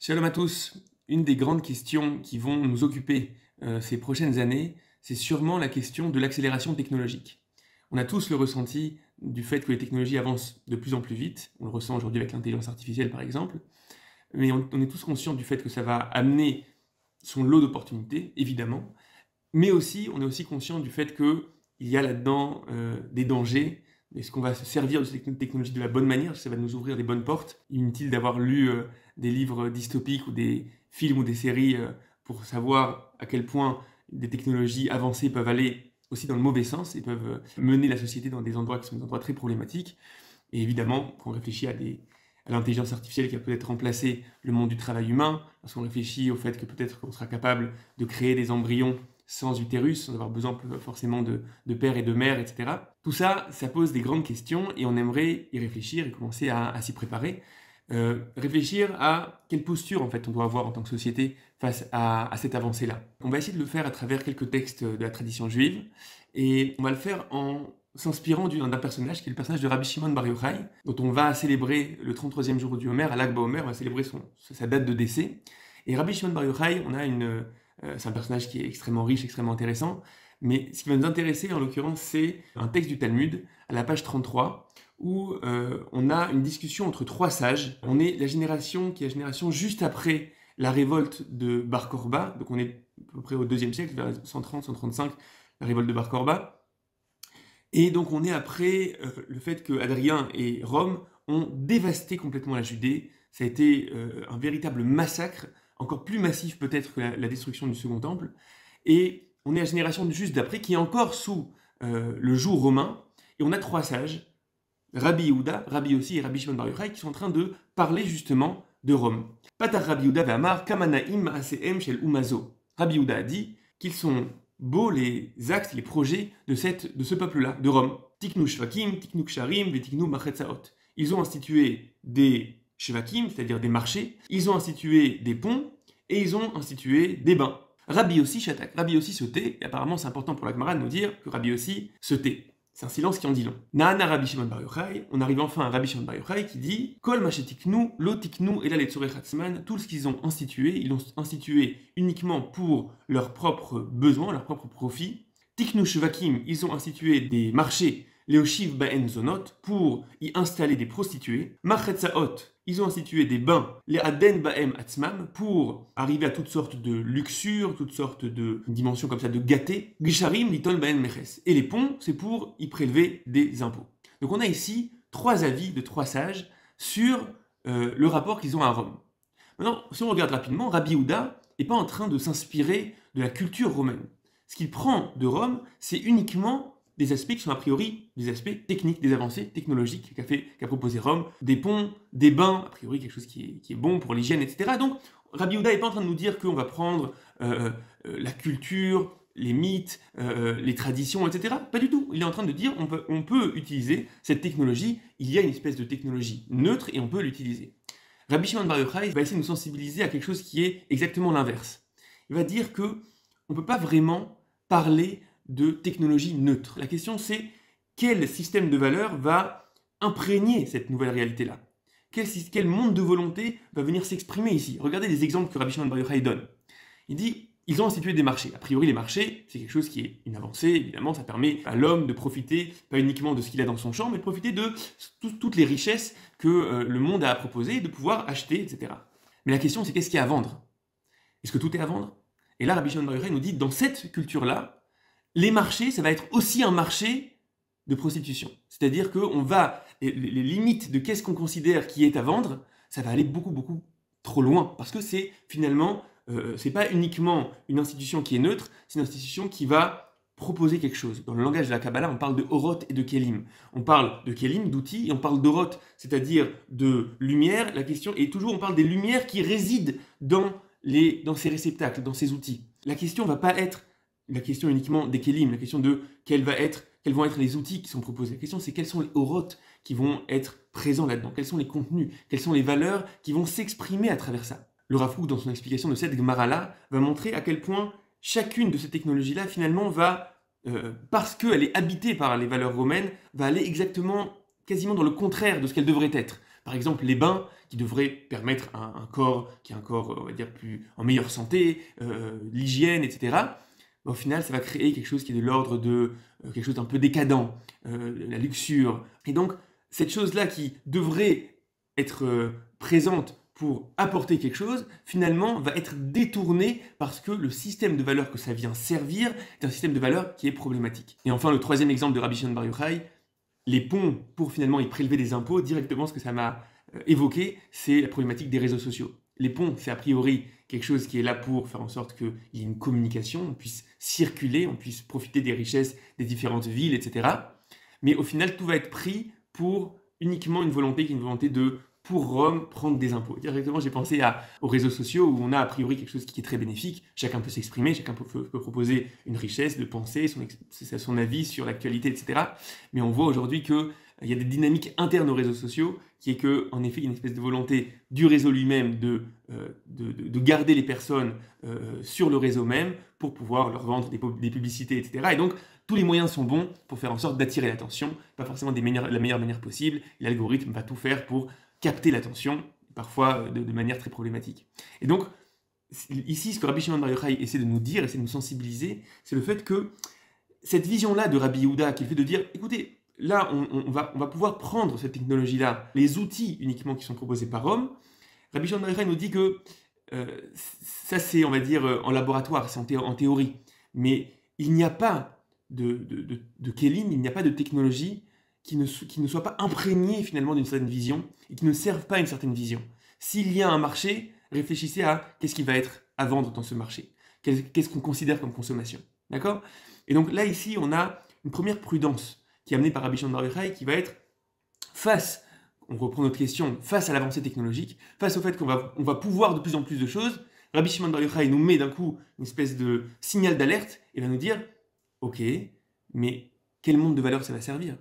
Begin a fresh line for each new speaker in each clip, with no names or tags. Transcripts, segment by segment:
Shalom à tous. Une des grandes questions qui vont nous occuper ces prochaines années, c'est sûrement la question de l'accélération technologique. On a tous le ressenti du fait que les technologies avancent de plus en plus vite. On le ressent aujourd'hui avec l'intelligence artificielle par exemple. Mais on est tous conscients du fait que ça va amener son lot d'opportunités, évidemment. Mais aussi, on est aussi conscient du fait qu'il y a là-dedans des dangers. Est-ce qu'on va se servir de cette technologie de la bonne manière? Ça va nous ouvrir des bonnes portes. Inutile d'avoir lu des livres dystopiques ou des films ou des séries pour savoir à quel point des technologies avancées peuvent aller aussi dans le mauvais sens et peuvent mener la société dans des endroits qui sont des endroits très problématiques. Et évidemment, quand on réfléchit à l'intelligence artificielle qui va peut-être remplacer le monde du travail humain, lorsqu'on réfléchit au fait que peut-être qu'on sera capable de créer des embryons sans utérus, sans avoir besoin forcément de père et de mère, etc. Tout ça, ça pose des grandes questions et on aimerait y réfléchir et commencer à s'y préparer. Réfléchir à quelle posture en fait on doit avoir en tant que société face à cette avancée-là. On va essayer de le faire à travers quelques textes de la tradition juive et on va le faire en s'inspirant d'un personnage qui est le personnage de Rabbi Shimon Bar Yochai, dont on va célébrer le 33e jour du Homer, à Lag BaOmer, on va célébrer sa date de décès. Et Rabbi Shimon Bar Yochai, c'est un personnage qui est extrêmement riche, extrêmement intéressant, mais ce qui va nous intéresser en l'occurrence, c'est un texte du Talmud, à la page 33, où on a une discussion entre trois sages. On est la génération qui est la génération juste après la révolte de Bar Korba, donc on est à peu près au 2e siècle, vers 130-135, la révolte de Bar Korba. Et donc on est après le fait que Hadrien et Rome ont dévasté complètement la Judée. Ça a été un véritable massacre, encore plus massif peut-être que la destruction du Second Temple. Et on est la génération juste d'après qui est encore sous le joug romain. Et on a trois sages, Rabbi Yehuda, Rabbi Yossi et Rabbi Shimon Bar Yochai, qui sont en train de parler justement de Rome. Patar Rabbi Yehuda ve'amar kamanaim ma'asehem shel umazo. Rabbi Yehuda a dit qu'ils sont beaux les actes, les projets de ce peuple-là, de Rome. Tiknu shvakim, tiknu ksharim, vetiknu machetzaot. Ils ont institué des shvakim, c'est-à-dire des marchés, ils ont institué des ponts, et ils ont institué des bains. Rabbi Yossi shatak. Rabbi Yossi se tait, et apparemment c'est important pour la Gemara de nous dire que Rabbi Yossi se tait. C'est un silence qui en dit long. Nahana Rabbi Shimon Bar Yochai, on arrive enfin à Rabbi Shimon Bar Yochai qui dit Kol machetiknu, lo tiknu et la letzorech hatzman, tout ce qu'ils ont institué, ils l'ont institué uniquement pour leurs propres besoins, leurs propres profits. Tiknu shvakim, ils ont institué des marchés, leoshiv ba'en zonot, pour y installer des prostituées. Machetzaot, ils ont institué des bains, les aden ba'em atzmam, pour arriver à toutes sortes de luxures, toutes sortes de dimensions comme ça de gâtés. Gisharim litol ba'en meches. Et les ponts, c'est pour y prélever des impôts. Donc on a ici trois avis de trois sages sur le rapport qu'ils ont à Rome. Maintenant, si on regarde rapidement, Rabbi Yehuda n'est pas en train de s'inspirer de la culture romaine. Ce qu'il prend de Rome, c'est uniquement des aspects qui sont a priori des aspects techniques, des avancées technologiques qu'a proposé Rome, des ponts, des bains, a priori quelque chose qui est bon pour l'hygiène, etc. Donc Rabbi Yehuda n'est pas en train de nous dire qu'on va prendre la culture, les mythes, les traditions, etc. Pas du tout. Il est en train de dire on peut utiliser cette technologie, il y a une espèce de technologie neutre et on peut l'utiliser. Rabbi Shimon Bar Yochai va essayer de nous sensibiliser à quelque chose qui est exactement l'inverse. Il va dire qu'on ne peut pas vraiment parler de technologie neutre. La question c'est quel système de valeurs va imprégner cette nouvelle réalité-là? Quel monde de volonté va venir s'exprimer ici? Regardez les exemples que Rabbi Shimon Bar Yochai donne. Il dit ils ont institué des marchés. A priori, les marchés, c'est quelque chose qui est une avancée. Évidemment, ça permet à l'homme de profiter, pas uniquement de ce qu'il a dans son champ, mais de profiter de toutes les richesses que le monde a à proposer, de pouvoir acheter, etc. Mais la question, c'est qu'est-ce qu'il y a à vendre? Est-ce que tout est à vendre? Et là, Rabbi Shimon Bar Yochai nous dit, dans cette culture-là, les marchés, ça va être aussi un marché de prostitution. C'est-à-dire que les limites de qu'est-ce qu'on considère qui est à vendre, ça va aller beaucoup, beaucoup trop loin. Parce que c'est finalement... c'est pas uniquement une institution qui est neutre, c'est une institution qui va proposer quelque chose. Dans le langage de la Kabbalah, on parle de Orot et de Kelim. On parle de Kelim, d'outils, et on parle d'Orot, c'est-à-dire de lumière. La question est toujours, on parle des lumières qui résident dans ces réceptacles, dans ces outils. La question ne va pas être la question uniquement des Kelim, la question de quels vont être les outils qui sont proposés. La question c'est quels sont les Orot qui vont être présents là-dedans, quels sont les contenus, quelles sont les valeurs qui vont s'exprimer à travers ça. Le Rav Kook, dans son explication de cette Gemara-là, va montrer à quel point chacune de ces technologies-là, finalement, parce qu'elle est habitée par les valeurs romaines, va aller exactement, quasiment dans le contraire de ce qu'elle devrait être. Par exemple, les bains qui devraient permettre un corps qui est un corps, on va dire, en meilleure santé, l'hygiène, etc. Au final, ça va créer quelque chose qui est de l'ordre de quelque chose d'un peu décadent, la luxure. Et donc, cette chose-là qui devrait être présente pour apporter quelque chose, finalement, va être détournée parce que le système de valeurs que ça vient servir est un système de valeurs qui est problématique. Et enfin, le troisième exemple de Rabbi Shimon Bar Yochai, les ponts pour finalement y prélever des impôts, directement ce que ça m'a évoqué, c'est la problématique des réseaux sociaux. Les ponts, c'est a priori quelque chose qui est là pour faire en sorte qu'il y ait une communication, on puisse circuler, on puisse profiter des richesses des différentes villes, etc. Mais au final, tout va être pris pour uniquement une volonté qui est une volonté de, pour Rome, prendre des impôts. Directement, j'ai pensé aux réseaux sociaux où on a a priori quelque chose qui est très bénéfique. Chacun peut s'exprimer, chacun peut proposer une richesse de pensée, son avis sur l'actualité, etc. Mais on voit aujourd'hui qu'il y a des dynamiques internes aux réseaux sociaux qui est qu'en effet, il y a une espèce de volonté du réseau lui-même de garder les personnes sur le réseau même pour pouvoir leur vendre des publicités, etc. Et donc, tous les moyens sont bons pour faire en sorte d'attirer l'attention, pas forcément la meilleure manière possible. L'algorithme va tout faire pour capter l'attention, parfois de manière très problématique. Et donc, ici, ce que Rabbi Shimon Bar Yochai essaie de nous dire, essaie de nous sensibiliser, c'est le fait que cette vision-là de Rabbi Yehuda, qui est le fait de dire, écoutez, là, on va pouvoir prendre cette technologie-là, les outils uniquement qui sont proposés par Rome. Rabbi Shimon Bar Yochai nous dit que ça, c'est, on va dire, en laboratoire, c'est en théorie. Mais il n'y a pas de kelim, il n'y a pas de technologie qui ne soit pas imprégnée finalement d'une certaine vision et qui ne serve pas à une certaine vision. S'il y a un marché, réfléchissez à qu'est-ce qui va être à vendre dans ce marché. Qu'est-ce qu'on considère comme consommation. D'accord? Et donc là, ici, on a une première prudence qui est amenée par Rabbi Shimon Bar Yochai qui va être face, on reprend notre question, face à l'avancée technologique, face au fait qu'on va pouvoir de plus en plus de choses. Rabbi Shimon Bar Yochai nous met d'un coup une espèce de signal d'alerte et va nous dire ok, mais quel monde de valeurs ça va servir?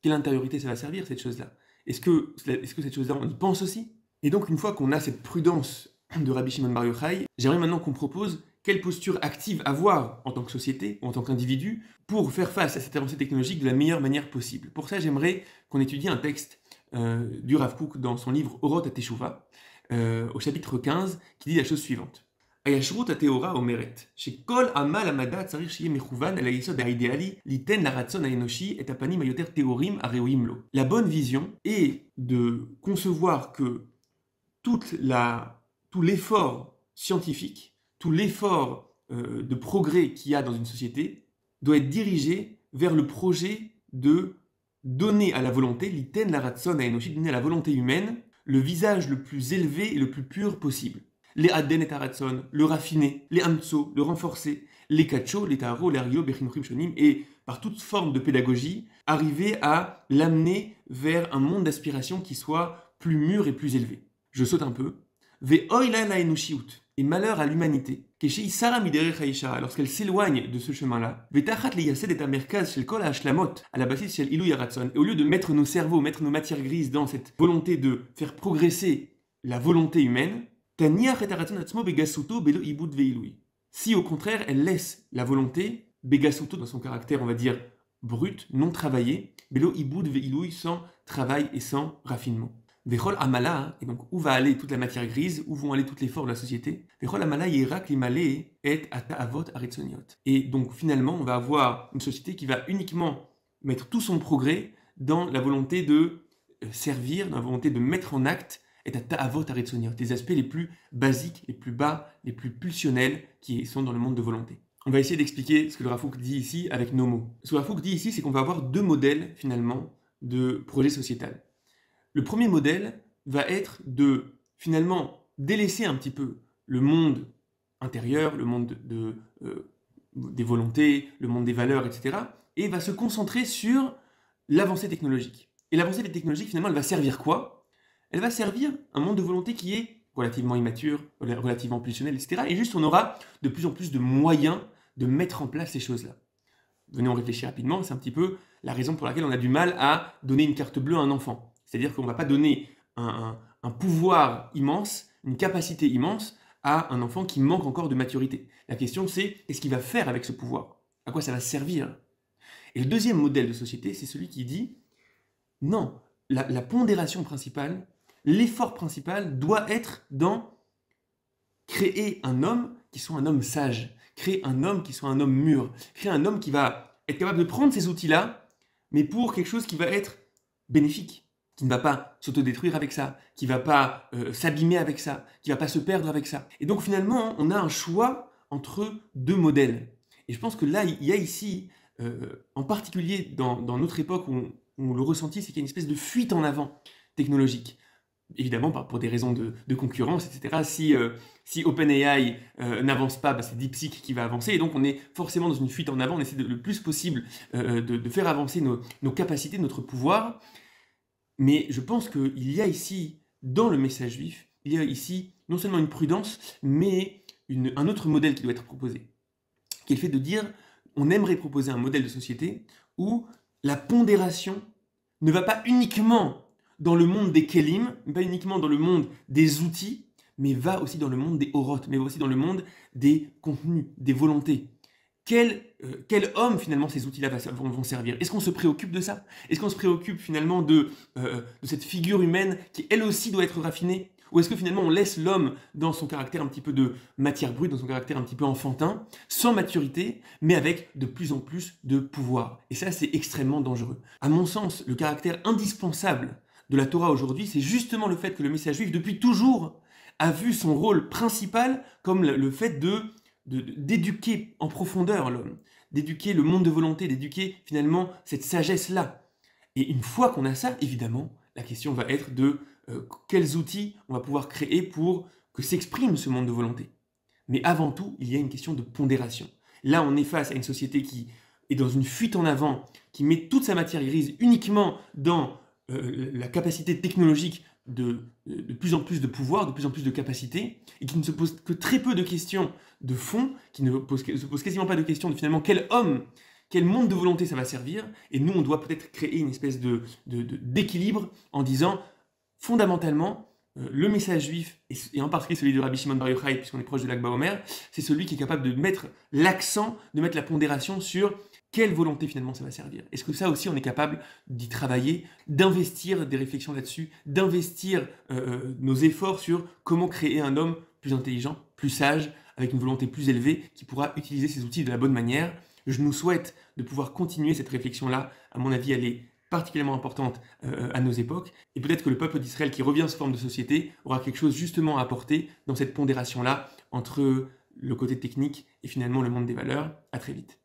Quelle intériorité ça va servir, cette chose-là? Est-ce que cette chose-là, on y pense aussi? Et donc, une fois qu'on a cette prudence de Rabbi Shimon Bar Yochai, j'aimerais maintenant qu'on propose quelle posture active avoir en tant que société ou en tant qu'individu pour faire face à cette avancée technologique de la meilleure manière possible. Pour ça, j'aimerais qu'on étudie un texte du Rav Kook dans son livre Orot HaTeshuva, au chapitre 15, qui dit la chose suivante. הישרות הטהורה אומרת שכל עמל המדע צריך שיהיה מכוון אל היסוד האידיאלי ליתן לרצון האנושי את הפנים היותר טהורים הראויים לו. La bonne vision est de concevoir que tout l'effort scientifique, tout l'effort de progrès qu'il y a dans une société doit être dirigé vers le projet de donner à la volonté, liten la ratson haenoshi, donner à la volonté humaine, le visage le plus élevé et le plus pur possible. Les Aden et Taratson, le raffiner, les Hamtso, le renforcer, les Kacho, les Taro, les Ario, Bechinchrim Shonim, et par toute forme de pédagogie, arriver à l'amener vers un monde d'aspiration qui soit plus mûr et plus élevé. Je saute un peu. Ve'oila la enushiut, et malheur à l'humanité, Keshei Sara midere Chaisha, lorsqu'elle s'éloigne de ce chemin-là, Ve'tachat le yased et amerkaz shel kol hashlamot, à la basis shel ilu yaratson, et au lieu de mettre nos cerveaux, mettre nos matières grises dans cette volonté de faire progresser la volonté humaine, si au contraire elle laisse la volonté, begasuto dans son caractère on va dire brut, non travaillé, belo ibud veilouy sans travail et sans raffinement. Vechol amala, et donc où va aller toute la matière grise, où vont aller toutes les forces de la société. Vechol amala yirak limale et ata avot aretsoniot. Et donc finalement on va avoir une société qui va uniquement mettre tout son progrès dans la volonté de servir, dans la volonté de mettre en acte et à ta'avot aretsoniot, des aspects les plus basiques, les plus bas, les plus pulsionnels qui sont dans le monde de volonté. On va essayer d'expliquer ce que le Rav Kook dit ici avec nos mots. Ce que le Rav Kook dit ici, c'est qu'on va avoir deux modèles finalement de projet sociétal. Le premier modèle va être de finalement délaisser un petit peu le monde intérieur, le monde des volontés, le monde des valeurs, etc. et va se concentrer sur l'avancée technologique. Et l'avancée technologique, finalement, elle va servir quoi? Elle va servir un monde de volonté qui est relativement immature, relativement pulsionnel, etc. Et juste, on aura de plus en plus de moyens de mettre en place ces choses-là. Venez, on réfléchit rapidement, c'est un petit peu la raison pour laquelle on a du mal à donner une carte bleue à un enfant. C'est-à-dire qu'on ne va pas donner un pouvoir immense, une capacité immense à un enfant qui manque encore de maturité. La question, c'est qu'est-ce qu'il va faire avec ce pouvoir? À quoi ça va servir? Et le deuxième modèle de société, c'est celui qui dit non, la pondération principale, l'effort principal doit être dans créer un homme qui soit un homme sage, créer un homme qui soit un homme mûr, créer un homme qui va être capable de prendre ces outils-là, mais pour quelque chose qui va être bénéfique, qui ne va pas s'autodétruire avec ça, qui ne va pas s'abîmer avec ça, qui ne va pas se perdre avec ça. Et donc finalement, on a un choix entre deux modèles. Et je pense que là, il y a ici, en particulier dans notre époque où on le ressentit, c'est qu'il y a une espèce de fuite en avant technologique. Évidemment, pour des raisons de concurrence, etc. Si OpenAI n'avance pas, c'est DeepSeek qui va avancer. Et donc, on est forcément dans une fuite en avant. On essaie le plus possible de faire avancer nos capacités, notre pouvoir. Mais je pense qu'il y a ici, dans le message juif, il y a ici non seulement une prudence, mais un autre modèle qui doit être proposé. Qui est le fait de dire, on aimerait proposer un modèle de société où la pondération ne va pas uniquement dans le monde des kelim, pas uniquement dans le monde des outils, mais va aussi dans le monde des orotes, mais aussi dans le monde des contenus, des volontés. Quel homme finalement ces outils-là vont servir? Est-ce qu'on se préoccupe de ça? Est-ce qu'on se préoccupe finalement de cette figure humaine qui elle aussi doit être raffinée? Ou est-ce que finalement on laisse l'homme dans son caractère un petit peu de matière brute, dans son caractère un petit peu enfantin, sans maturité, mais avec de plus en plus de pouvoir? Et ça, c'est extrêmement dangereux. À mon sens, le caractère indispensable de la Torah aujourd'hui, c'est justement le fait que le message juif, depuis toujours, a vu son rôle principal comme le fait d'éduquer en profondeur l'homme, d'éduquer le monde de volonté, d'éduquer finalement cette sagesse-là. Et une fois qu'on a ça, évidemment, la question va être de quels outils on va pouvoir créer pour que s'exprime ce monde de volonté. Mais avant tout, il y a une question de pondération. Là, on est face à une société qui est dans une fuite en avant, qui met toute sa matière grise uniquement dans la capacité technologique de plus en plus de pouvoir, de plus en plus de capacité, et qui ne se pose que très peu de questions de fond, qui ne se pose quasiment pas de questions de finalement quel homme, quel monde de volonté ça va servir, et nous on doit peut-être créer une espèce d'équilibre en disant fondamentalement le message juif, et en particulier celui de Rabbi Shimon Bar Yochai, puisqu'on est proche de Lag BaOmer, c'est celui qui est capable de mettre l'accent, de mettre la pondération sur quelle volonté finalement ça va servir. Est-ce que ça aussi on est capable d'y travailler, d'investir des réflexions là-dessus, d'investir nos efforts sur comment créer un homme plus intelligent, plus sage, avec une volonté plus élevée, qui pourra utiliser ces outils de la bonne manière. Je nous souhaite de pouvoir continuer cette réflexion-là. À mon avis, elle est particulièrement importante à nos époques. Et peut-être que le peuple d'Israël qui revient sous forme de société aura quelque chose justement à apporter dans cette pondération-là entre le côté technique et finalement le monde des valeurs. À très vite.